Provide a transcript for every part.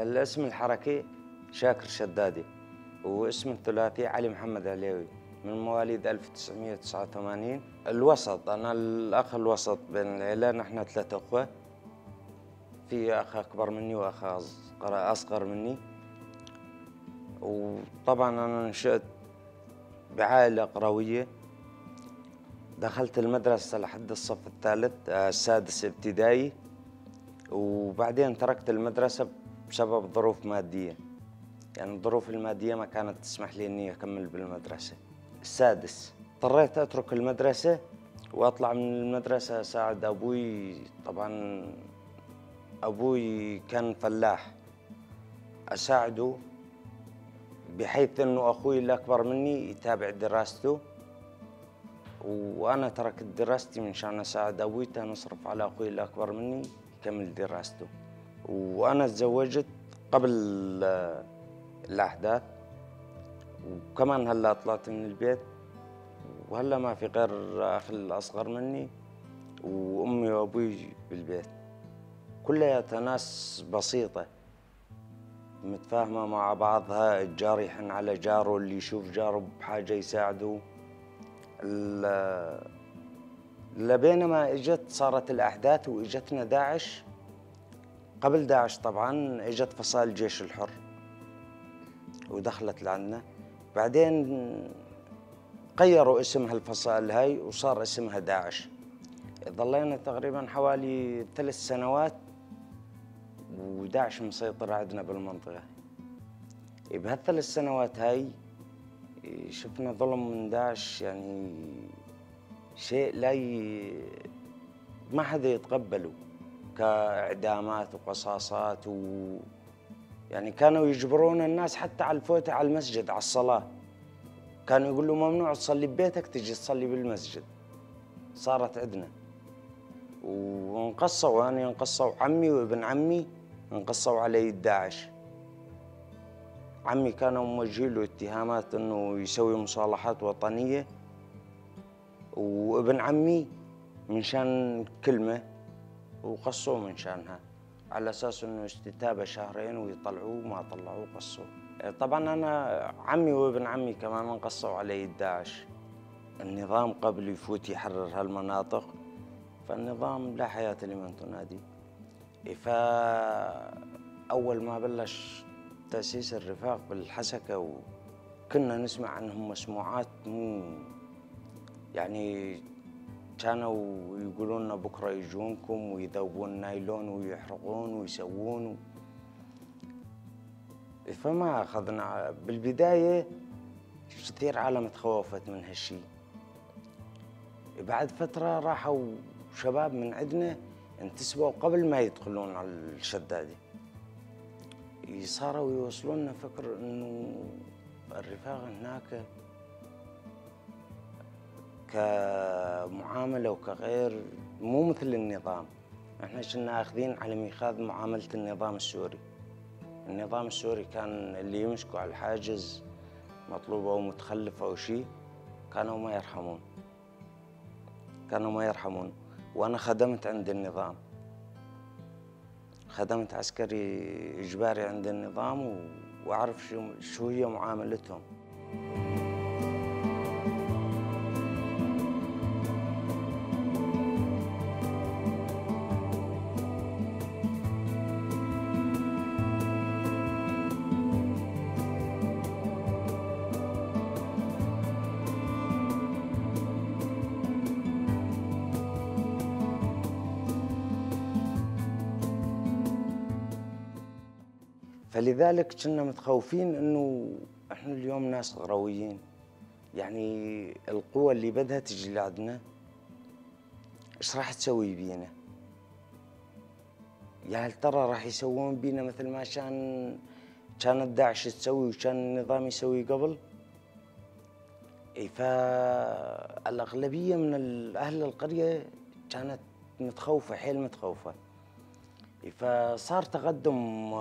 الاسم الحركي شاكر شدادي، واسم الثلاثي علي محمد عليوي، من مواليد 1989. الوسط، أنا الأخ الوسط بين العيلة، نحن 3 أخوة، في أخ أكبر مني وأخ أصغر مني. وطبعا أنا نشأت بعائلة قروية. دخلت المدرسة لحد الصف السادس ابتدائي، وبعدين تركت المدرسة بسبب ظروف مادية، يعني الظروف المادية ما كانت تسمح لي إني أكمل بالمدرسة. السادس اضطريت أترك المدرسة وأطلع من المدرسة أساعد أبوي. طبعاً أبوي كان فلاح، أساعده بحيث إنه أخوي الأكبر مني يتابع دراسته، وأنا تركت دراستي منشان أساعد أبوي نصرف على أخوي الأكبر مني يكمل دراسته. وأنا تزوجت قبل الأحداث، وكمان هلا طلعت من البيت، وهلا ما في غير أخي الأصغر مني وأمي وأبوي بالبيت. كلياتها ناس بسيطة متفاهمة مع بعضها، الجار يحن على جاره، اللي يشوف جاره بحاجة يساعده. لبينما اجت صارت الأحداث واجتنا داعش. قبل داعش طبعاً اجت فصائل الجيش الحر ودخلت لعندنا، بعدين غيروا اسم هالفصائل هاي وصار اسمها داعش. ظلينا تقريباً حوالي 3 سنوات وداعش مسيطر عندنا بالمنطقة. بهال3 سنوات هاي شفنا ظلم من داعش، يعني شيء ما حدا يتقبله، كإعدامات وقصاصات يعني كانوا يجبرون الناس حتى على الفوتة على المسجد على الصلاة. كانوا يقولوا ممنوع تصلي ببيتك، تجي تصلي بالمسجد. صارت عندنا وانقصوا، أنا انقصوا عمي وابن عمي، انقصوا على يد داعش. عمي كانوا موجهين له اتهامات انه يسوي مصالحات وطنية، وابن عمي من شان كلمة وقصوه من شانها، على اساس انه استتابة شهرين ويطلعوه، ما طلعوه قصوه. طبعا انا عمي وابن عمي كمان انقصوا على يد داعش. النظام قبل يفوت يحرر هالمناطق، فالنظام لا حياة لمن تنادي. فأول ما بلش تأسيس الرفاق بالحسكة وكنا نسمع عنهم مسموعات، يعني كانوا يقولون لنا بكرة يجونكم ويذوبون نايلون ويحرقون ويسوون. فما أخذنا بالبداية، كثير عالم تخوفت من هالشي. بعد فترة راحوا شباب من عندنا انتسبوا قبل ما يدخلون على الشدادي، صاروا يوصلون لنا فكر انه الرفاق هناك كمعاملة وكغير مو مثل النظام. احنا كنا اخذين على ميخاذ معاملة النظام السوري. النظام السوري كان اللي يمسكوا على الحاجز مطلوب او متخلف او شيء كانوا ما يرحمون. وانا خدمت عند النظام، خدمت عسكري إجباري عند النظام، وأعرف شو هي معاملتهم. فلذلك كنا متخوفين انه احنا اليوم ناس قرويين، يعني القوة اللي بدها تجي لعندنا ايش راح تسوي بينا؟ يا هل ترى راح يسوون بينا مثل ما كانت داعش تسوي وكان النظام يسوي قبل؟ فالأغلبية من أهل القرية كانت متخوفة، حيل متخوفة. فصار تقدم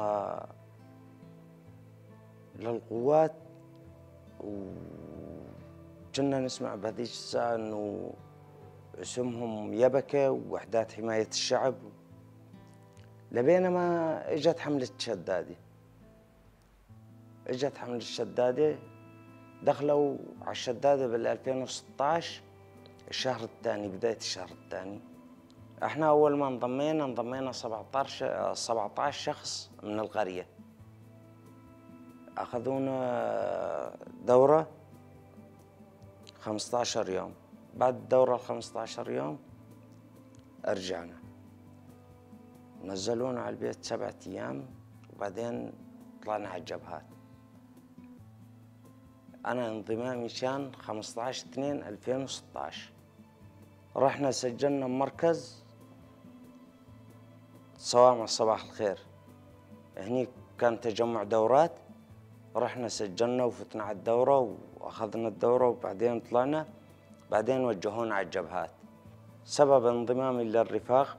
للقوات، وكنا نسمع بهذيك الساعة انه اسمهم يبكة ووحدات حماية الشعب. لبينما اجت حملة شدادي. اجت حملة الشدادة، دخلوا على الشدادة بال 2016 الشهر الثاني، بداية الشهر الثاني. احنا أول ما انضمينا 17 شخص من القرية، أخذونا دورة 15 يوم. بعد الدورة 15 يوم رجعنا، نزلونا على البيت 7 أيام، وبعدين طلعنا على الجبهات. أنا انضمامي كان 15/2/2016. رحنا سجلنا بمركز صوامع صباح الخير، هني كان تجمع دورات. رحنا سجلنا وفتنا على الدورة وأخذنا الدورة، وبعدين طلعنا، بعدين وجهونا على الجبهات. سبب انضمامي للرفاق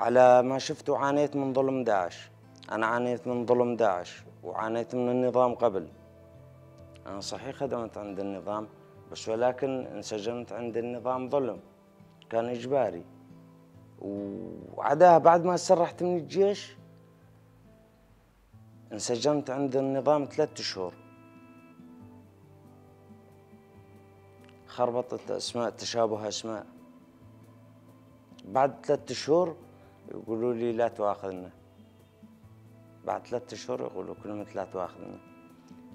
على ما شفتوا عانيت من ظلم داعش. أنا عانيت من ظلم داعش وعانيت من النظام قبل. أنا صحيح خدمت عند النظام، بس ولكن انسجنت عند النظام ظلم، كان إجباري. وعداها بعد ما سرحت من الجيش انسجنت عند النظام 3 شهور. خربطت أسماء، تشابه أسماء. بعد 3 شهور يقولوا لي لا تواخذنا. بعد 3 شهور يقولوا كلمة لا تواخذنا.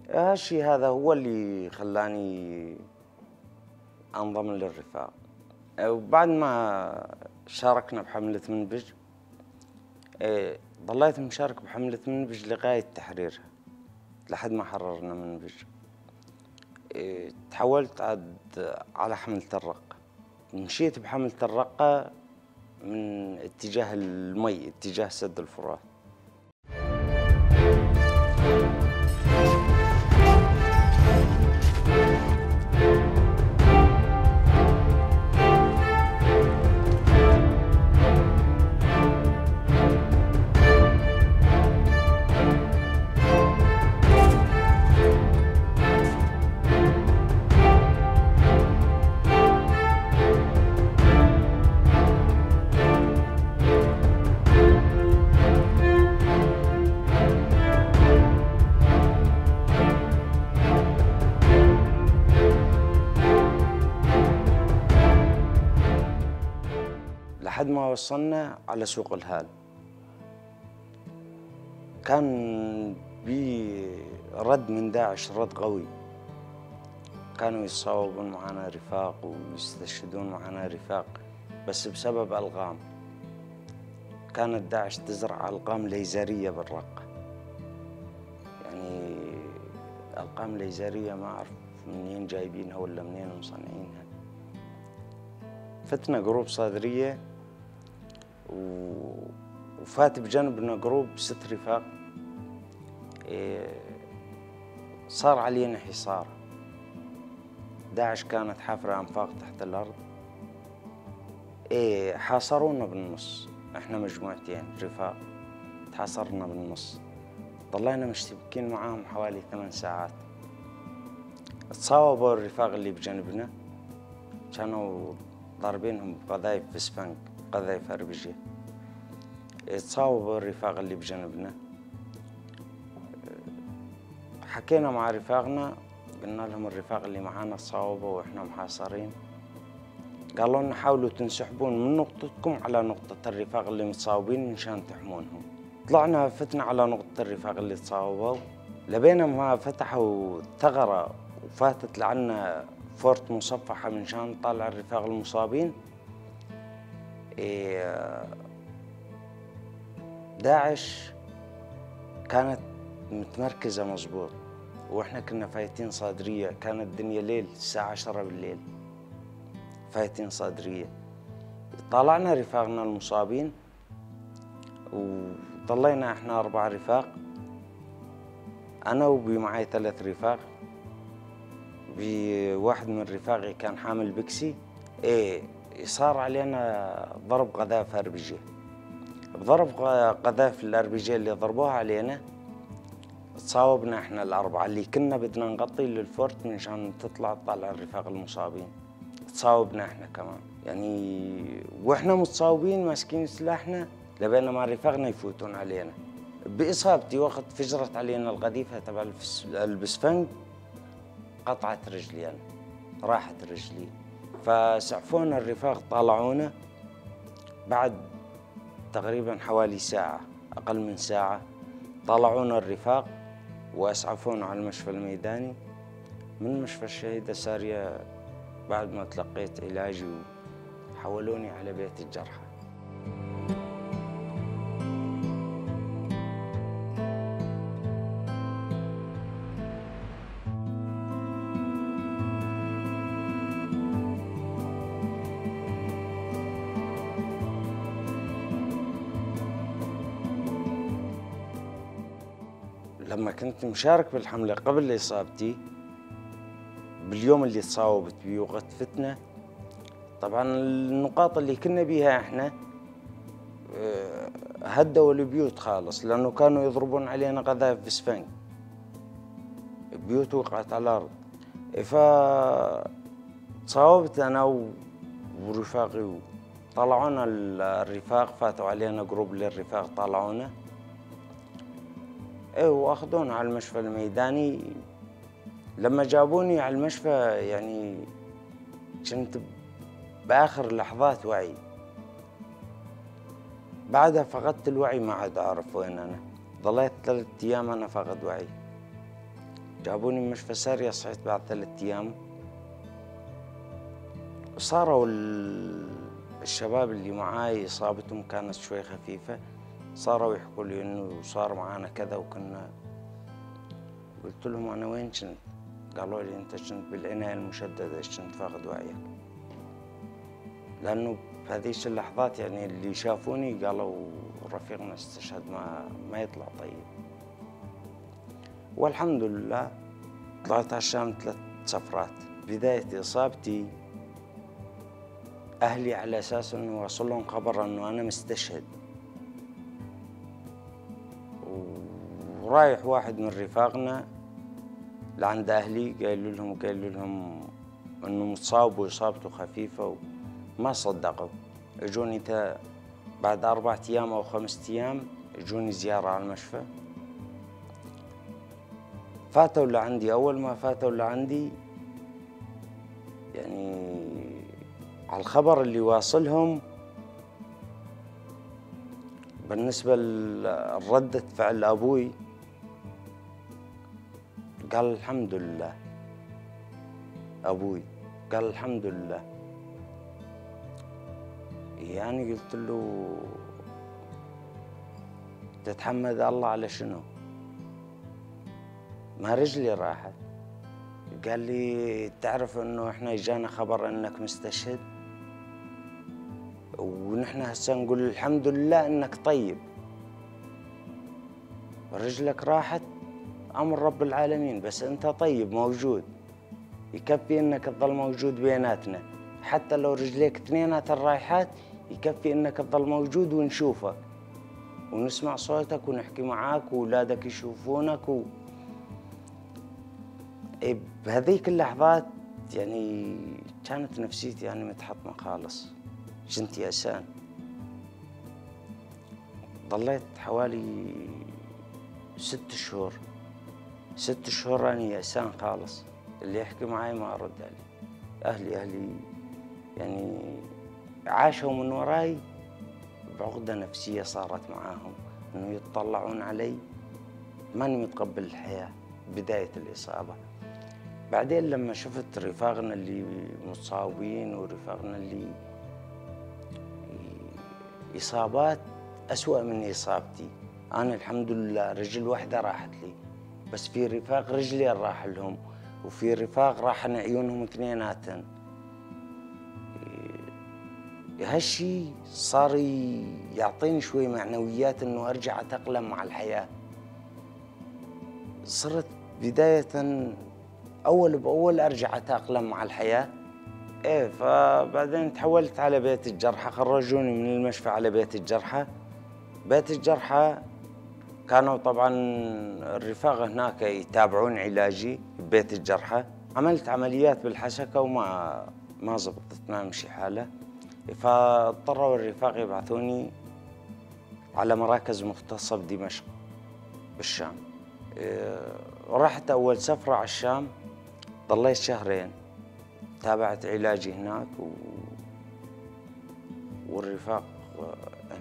هالشي هذا هو اللي خلاني أنضم للرفاق. وبعد ما شاركنا بحملة منبج، ظليت مشارك بحملة منبج لغاية تحريرها، لحد ما حررنا منبج. تحولت على حملة الرقة. مشيت بحملة الرقة من اتجاه المي، اتجاه سد الفرات. لحد ما وصلنا على سوق الهال. كان بي رد من داعش، رد قوي. كانوا يتصاوبون معنا رفاق ويستشهدون معنا رفاق، بس بسبب ألغام. كانت داعش تزرع ألغام ليزرية بالرقة، يعني ألغام ليزرية ما أعرف منين جايبينها ولا منين مصنعينها. فتنا جروب صادرية وفات بجنبنا جروب 6 رفاق. صار علينا حصار. داعش كانت حافرة أنفاق تحت الأرض. حاصرونا بالنص، احنا مجموعتين رفاق تحاصرنا بالنص. ضلينا مشتبكين معاهم حوالي 8 ساعات. تصاوبوا الرفاق اللي بجنبنا، كانوا ضاربينهم بقذايف فسفنك، قذايف أربجية. تصاوبوا الرفاق اللي بجنبنا. حكينا مع رفاقنا، قلنا لهم الرفاق اللي معانا تصاوبوا واحنا محاصرين. قالوا لنا حاولوا تنسحبون من نقطتكم على نقطة الرفاق اللي متصاوبين مشان تحمونهم. طلعنا فتنا على نقطة الرفاق اللي تصاوبوا، لبينا ما فتحوا ثغرة وفاتت لعنا فورت مصفحة منشان نطلع الرفاق المصابين. داعش كانت متمركزة مظبوط، واحنا كنا فايتين صادرية. كانت الدنيا ليل، الساعة 10 بالليل، فايتين صادرية. طلعنا رفاقنا المصابين وضلينا احنا 4 رفاق. انا وبي معي 3 رفاق. بواحد من رفاقي كان حامل بكسي. صار علينا ضرب قذائف أربجية. بضرب قذائف الأربجية اللي ضربوها علينا تصاوبنا احنا ال4 اللي كنا بدنا نغطي للفورت منشان طلع الرفاق المصابين. تصاوبنا احنا كمان، يعني واحنا متصاوبين ماسكين سلاحنا لبينا ما رفاقنا يفوتون علينا بإصابتي وقت فجرت علينا القذيفة تبع البسفنج، قطعت رجلي أنا، راحت رجلي. فسعفونا الرفاق طالعونا بعد تقريبا حوالي ساعة، أقل من ساعة، طلعونا الرفاق وأسعفونا على المشفى الميداني. من مشفى الشهيدة سارية بعد ما تلقيت علاجي وحولوني على بيت الجرحى. لما كنت مشارك بالحملة قبل إصابتي، باليوم اللي تصاوبت بيه وقت فتنة، طبعا النقاط اللي كنا بيها احنا هدوا البيوت خالص، لأنه كانوا يضربون علينا قذائف بسفنج، البيوت وقعت على الأرض. فتصاوبت أنا ورفاقي، طلعونا الرفاق، فاتوا علينا جروب للرفاق طلعونا واخذونا على المشفى الميداني. لما جابوني على المشفى يعني كنت بآخر لحظات وعي، بعدها فقدت الوعي، ما عاد أعرف وين أنا، ظليت 3 أيام أنا فاقد وعي. جابوني من مشفى سارية، صحيت بعد 3 أيام. صاروا الشباب اللي معاي إصابتهم كانت شوي خفيفة، صاروا يحكوا لي إنه صار معانا كذا وكنا. قلت لهم أنا وين كنت؟ قالوا لي أنت كنت بالعناية المشددة، كنت فاقد وعيك. لأنه بهذيش اللحظات يعني اللي شافوني قالوا رفيقنا استشهد، ما يطلع طيب. والحمد لله طلعت على الشام 3 سفرات. بداية إصابتي أهلي على أساس إنه وصل لهم خبر إنه أنا مستشهد، ورايح واحد من رفاقنا لعند أهلي قالوا لهم إنه متصاب وإصابته خفيفة، وما صدقوا. اجوني بعد 4 أيام أو 5 أيام اجوني زيارة على المشفى. فاتوا لعندي، أول ما فاتوا لعندي يعني على الخبر اللي واصلهم بالنسبة لردة فعل أبوي، قال الحمد لله. أبوي قال الحمد لله. يعني قلت له تتحمد الله على شنو؟ ما رجلي راحت. قال لي تعرف انه احنا اجانا خبر انك مستشهد، ونحن هسه نقول الحمد لله انك طيب، رجلك راحت امر رب العالمين، بس انت طيب موجود، يكفي انك تظل موجود بيناتنا، حتى لو رجليك 2 رايحات يكفي انك تظل موجود ونشوفك ونسمع صوتك ونحكي معاك واولادك يشوفونك بهذيك اللحظات يعني كانت نفسيتي يعني متحطمة خالص، كنت يأسان. ضليت حوالي 6 شهور، 6 شهور أنا يأسان خالص، اللي يحكي معي ما أرد عليه. أهلي يعني عاشوا من وراي بعقدة نفسية صارت معاهم، إنه يتطلعون علي، ماني متقبل الحياة بداية الإصابة. بعدين لما شفت رفاقنا اللي متصاوبين ورفاقنا اللي إصابات أسوأ من إصابتي، أنا الحمد لله رجل واحدة راحت لي، بس في رفاق رجلين راح لهم، وفي رفاق راح عيونهم 2. هالشي صار يعطيني شوي معنويات إنه أرجع أتأقلم مع الحياة. صرت بداية أول بأول أرجع أتأقلم مع الحياة. فبعدين تحولت على بيت الجرحى، خرجوني من المشفى على بيت الجرحى. بيت الجرحى كانوا طبعا الرفاق هناك يتابعون علاجي ببيت الجرحى. عملت عمليات بالحسكة وما زبطت، ما مشي حالة، فاضطروا الرفاق يبعثوني على مراكز مختصة بدمشق. بالشام. رحت أول سفرة على الشام، ضليت شهرين، تابعت علاجي هناك والرفاق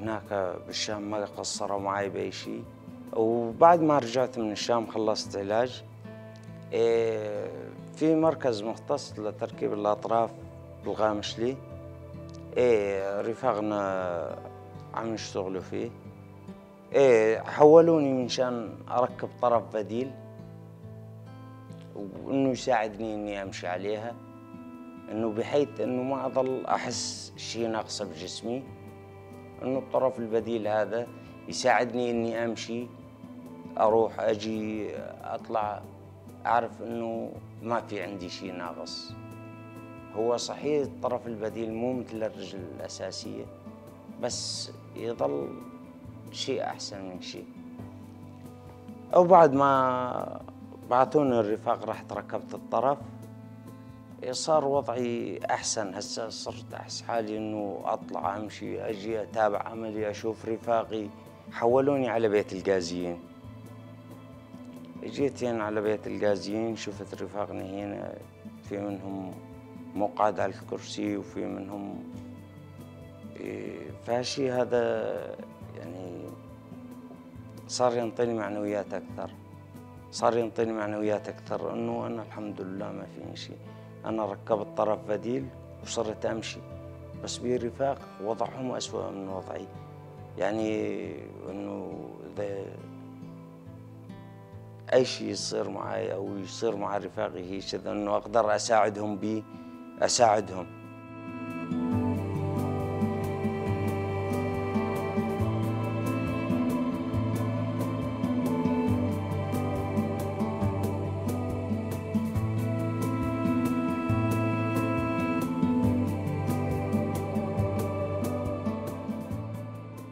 هناك بالشام ما قصروا معي بأي شيء. وبعد ما رجعت من الشام خلصت علاج، في مركز مختص لتركيب الأطراف بالغامشلي، رفاقنا عم يشتغلوا فيه. حولوني من شان أركب طرف بديل، وإنه يساعدني إني أمشي عليها، إنه بحيث إنه ما أظل أحس شيء ناقص بجسمي، إنه الطرف البديل هذا يساعدني إني أمشي، أروح أجي أطلع، أعرف إنه ما في عندي شيء ناقص. هو صحيح الطرف البديل مو مثل الرجل الأساسية، بس يظل شيء أحسن من شيء. أو بعد ما بعثوني الرفاق رحت ركبت الطرف، صار وضعي أحسن. هسه صرت أحس حالي إنه أطلع أمشي أجي أتابع عملي أشوف رفاقي. حولوني على بيت الغازيين، جيت هنا على بيت الغازيين شفت رفاقنا هنا، في منهم مقعد على الكرسي وفي منهم فهالشي هذا يعني صار ينطيني معنويات أكثر، صار ينطيني معنويات أكثر إنه أنا الحمد لله ما فيني شيء. أنا ركبت طرف بديل وصرت أمشي، بس برفاق وضعهم أسوأ من وضعي. يعني إنه إذا أي شيء يصير معي أو يصير مع رفاقي هي كذا، إنه أقدر أساعدهم بيه، أساعدهم.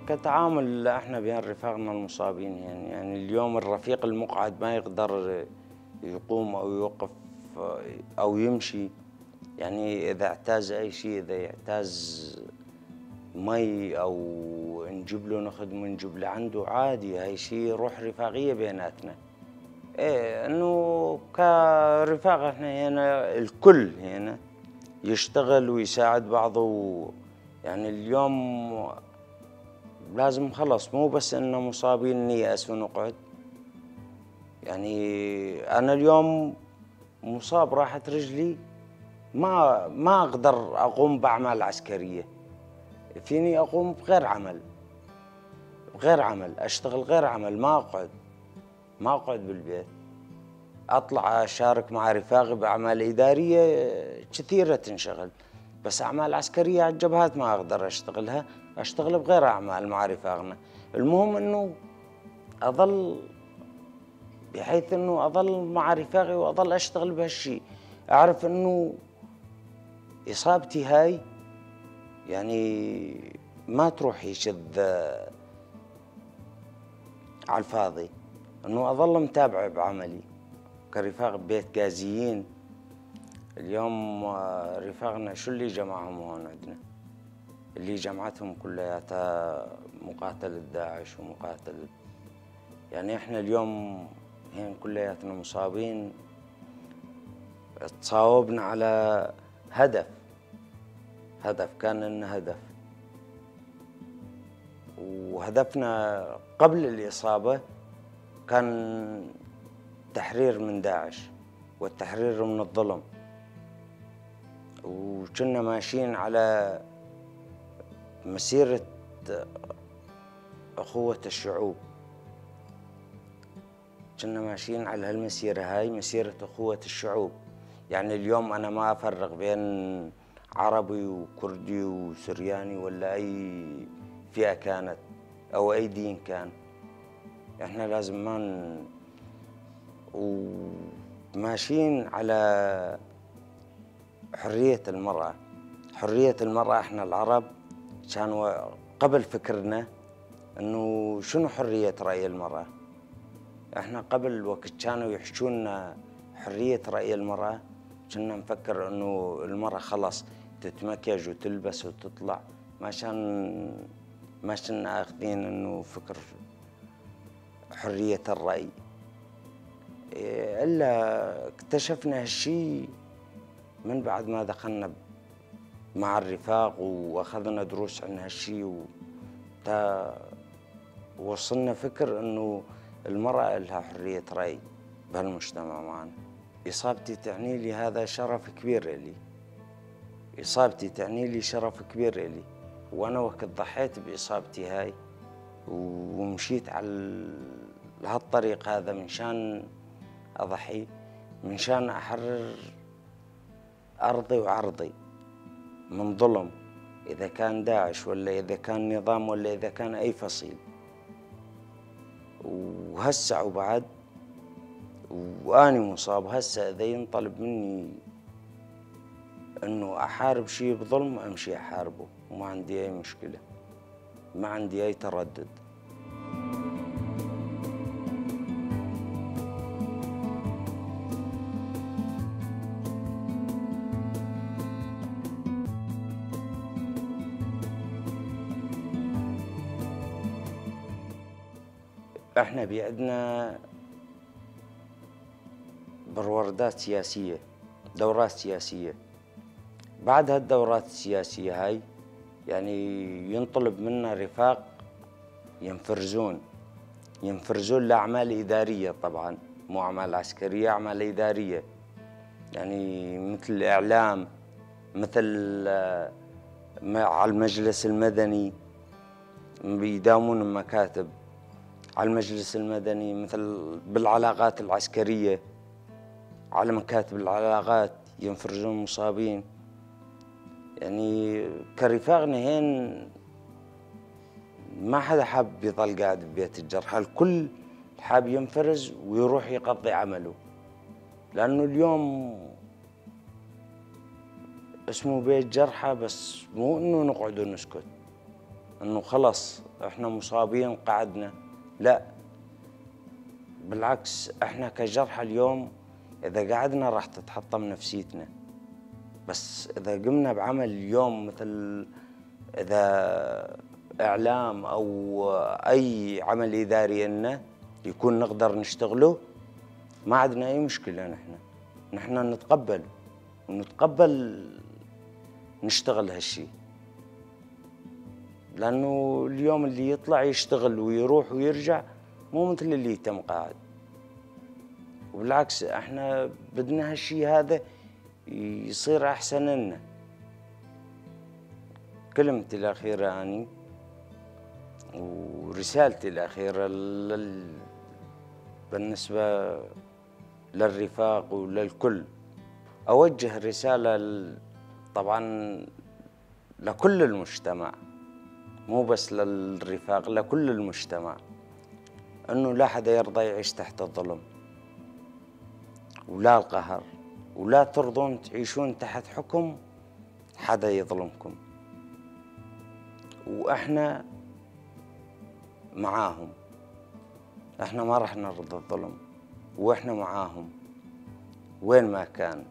كتعامل احنا بين رفاقنا المصابين، يعني اليوم الرفيق المقعد ما يقدر يقوم او يوقف او يمشي، يعني اذا اعتاز اي شيء، اذا يعتاز مي او نجيب له نخدمه نجيب له عنده عادي، هاي شيء روح رفاقيه بيناتنا. انه كرفاق احنا هنا الكل هنا يشتغل ويساعد بعضه. يعني اليوم لازم خلص مو بس انه مصابين نيأس ونقعد. يعني انا اليوم مصاب راحت رجلي، ما اقدر اقوم باعمال عسكريه، فيني اقوم بغير عمل، غير عمل اشتغل غير عمل، ما اقعد بالبيت، اطلع اشارك مع رفاقي باعمال اداريه كثيره تنشغل، بس اعمال عسكريه على الجبهات ما اقدر اشتغلها، اشتغل بغير اعمال مع رفاقنا. المهم انه اظل بحيث انه اظل مع رفاقي واظل اشتغل بهالشيء. اعرف انه اصابتي هاي يعني ما تروح هيك على الفاضي، انه اظل متابع بعملي كرفاق ببيت غازيين. اليوم رفاقنا شو اللي جمعهم هون عندنا؟ اللي جمعتهم كلياتها مقاتلة داعش ومقاتلة، يعني احنا اليوم هين كلياتنا مصابين، تصاوبنا على هدف كان لنا هدف، وهدفنا قبل الإصابة كان تحرير من داعش والتحرير من الظلم، وكنا ماشيين على مسيرة أخوة الشعوب. كنا ماشيين على هالمسيرة هاي، مسيرة أخوة الشعوب. يعني اليوم أنا ما أفرق بين عربي وكردي وسرياني ولا أي فئة كانت أو أي دين كان، إحنا لازم ما وماشيين على حرية المرأة. حرية المرأة إحنا العرب كانوا قبل فكرنا إنه شنو حرية رأي المرأة. إحنا قبل وقت كانوا يحشونا حرية رأي المرأة، كنا نفكر إنه المرأة خلاص تتمكيج وتلبس وتطلع، ما كنا أخذين إنه فكر حرية الرأي، إلا اكتشفنا هالشي من بعد ما دخلنا مع الرفاق وأخذنا دروس عن هالشي، وصلنا فكر إنه المرأة لها حرية رأي بهالمجتمع معنا. إصابتي تعني لي هذا شرف كبير إلي، إصابتي تعني لي شرف كبير إلي، وأنا وقت ضحيت بإصابتي هاي ومشيت على هالطريق هذا منشان أضحي، منشان أحرر أرضي وعرضي من ظلم، إذا كان داعش ولا إذا كان نظام ولا إذا كان أي فصيل. وهسع وبعد وأني مصاب هسا، إذا ينطلب مني إنه أحارب شيء بظلم أمشي أحاربه، وما عندي أي مشكلة، ما عندي أي تردد. احنا بيعدنا بروردات سياسية، دورات سياسية. بعد هالدورات السياسية هاي يعني ينطلب منا رفاق ينفرزون لأعمال إدارية، طبعا مو أعمال عسكرية، أعمال إدارية، يعني مثل الإعلام، مثل على المجلس المدني بيداومون المكاتب على المجلس المدني، مثل بالعلاقات العسكرية على مكاتب العلاقات ينفرزون مصابين. يعني كرفاقنا هين ما حدا حاب يظل قاعد ببيت الجرحى، الكل حاب ينفرز ويروح يقضي عمله، لأنه اليوم اسمه بيت جرحى، بس مو إنه نقعد ونسكت إنه خلص إحنا مصابين قعدنا، لا بالعكس، إحنا كجرحى اليوم إذا قعدنا راح تتحطم نفسيتنا، بس إذا قمنا بعمل اليوم مثل إذا إعلام أو أي عمل إداري إنه يكون نقدر نشتغله، ما عندنا أي مشكلة. نحن نتقبل ونتقبل نشتغل هالشي، لأنه اليوم اللي يطلع يشتغل ويروح ويرجع مو مثل اللي يتم قاعد، وبالعكس احنا بدنا هالشي هذا يصير أحسن لنا. كلمتي الأخيرة أني ورسالتي الأخيرة بالنسبة للرفاق وللكل، أوجه رسالة طبعا لكل المجتمع، مو بس للرفاق، لكل المجتمع، أنه لا حدا يرضى يعيش تحت الظلم ولا القهر، ولا ترضون تعيشون تحت حكم حدا يظلمكم، وإحنا معاهم، إحنا ما راح نرضى الظلم، وإحنا معاهم وين ما كان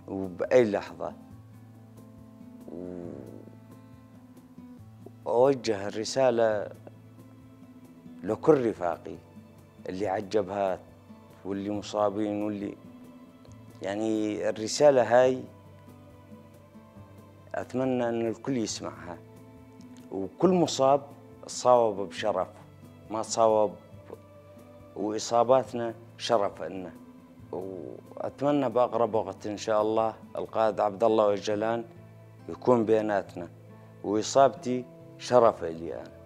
وبأي لحظة. وأوجه الرسالة لكل رفاقي اللي عالجبهات واللي مصابين واللي يعني الرسالة هاي أتمنى أن الكل يسمعها، وكل مصاب صاوب بشرف، ما صاوب، وإصاباتنا شرف لنا. وأتمنى بأقرب وقت إن شاء الله القائد عبد الله والجلان يكون بيناتنا، وإصابتي شرف لي أنا.